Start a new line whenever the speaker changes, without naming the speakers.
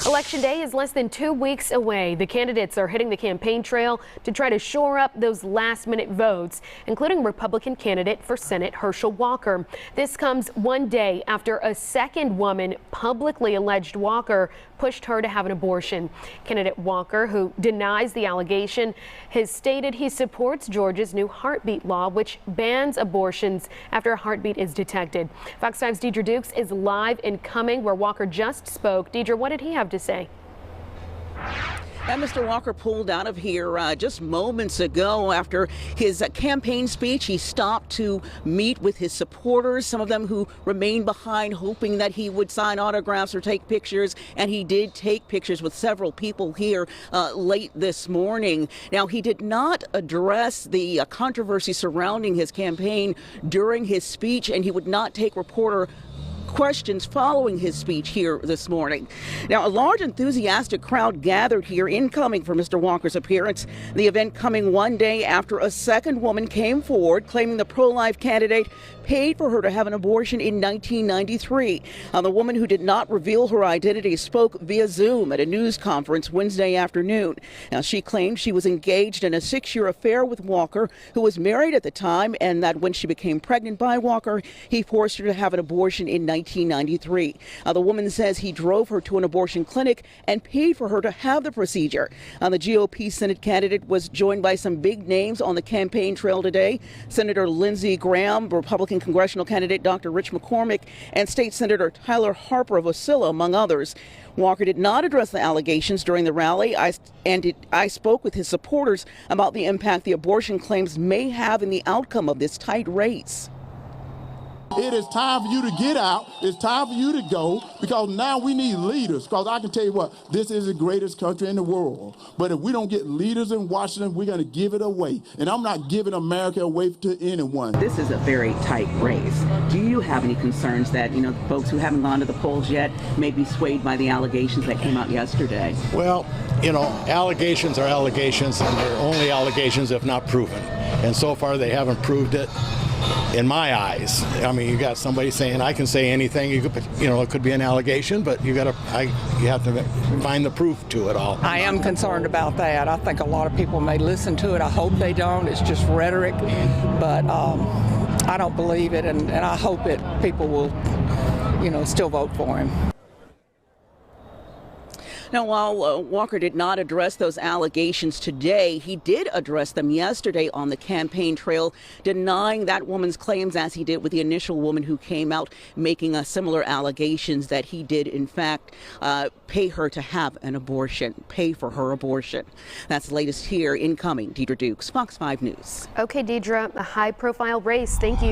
Election Day is less than 2 weeks away. The candidates are hitting the campaign trail to try to shore up those last-minute votes, including Republican candidate for Senate Herschel Walker. This comes one day after a second woman publicly alleged Walker pushed her to have an abortion. Candidate Walker, who denies the allegation, has stated he supports Georgia's new heartbeat law, which bans abortions after a heartbeat is detected. Fox 5's Deidre Dukes is live in Cumming, where Walker just spoke. Deidre, what did he have to say?
And Mr. Walker pulled out of here just moments ago after his campaign speech. He stopped to meet with his supporters, some of them who remained behind, hoping that he would sign autographs or take pictures. And he did take pictures with several people here late this morning. Now, he did not address the controversy surrounding his campaign during his speech, and he would not take reporter questions following his speech here this morning. Now, a large enthusiastic crowd gathered here in Cumming for Mr. Walker's appearance. The event coming one day after a second woman came forward claiming the pro-life candidate paid for her to have an abortion in 1993. The woman, who did not reveal her identity, spoke via Zoom at a news conference Wednesday afternoon. Now, she claimed she was engaged in a 6-year affair with Walker, who was married at the time, and that when she became pregnant by Walker, he forced her to have an abortion in 1993. The woman says he drove her to an abortion clinic and paid for her to have the procedure. The GOP Senate candidate was joined by some big names on the campaign trail today. Senator Lindsey Graham, Republican congressional candidate Dr. Rich McCormick, and State Senator Tyler Harper of Wasilla, among others. Walker did not address the allegations during the rally. I spoke with his supporters about the impact the abortion claims may have in the outcome of this tight race.
It is time for you to get out. It's time for you to go, because now we need leaders. Because I can tell you what, this is the greatest country in the world. But if we don't get leaders in Washington, we're going to give it away. And I'm not giving America away to anyone.
This is a very tight race. Do you have any concerns that, folks who haven't gone to the polls yet may be swayed by the allegations that came out yesterday?
Well, allegations are allegations, and they're only allegations if not proven. And so far, they haven't proved it. In my eyes, I mean, you got somebody saying I can say anything. It could be an allegation, but you have to find the proof to it all.
I am concerned about that. I think a lot of people may listen to it. I hope they don't. It's just rhetoric, but I don't believe it, and I hope that people will, still vote for him.
Now, while Walker did not address those allegations today, he did address them yesterday on the campaign trail, denying that woman's claims, as he did with the initial woman who came out making similar allegations that he did, in fact, pay her to have an abortion, pay for her abortion. That's the latest here in Cumming. Deidre Dukes, Fox 5 News.
Okay, Deidre, a high-profile race. Thank you.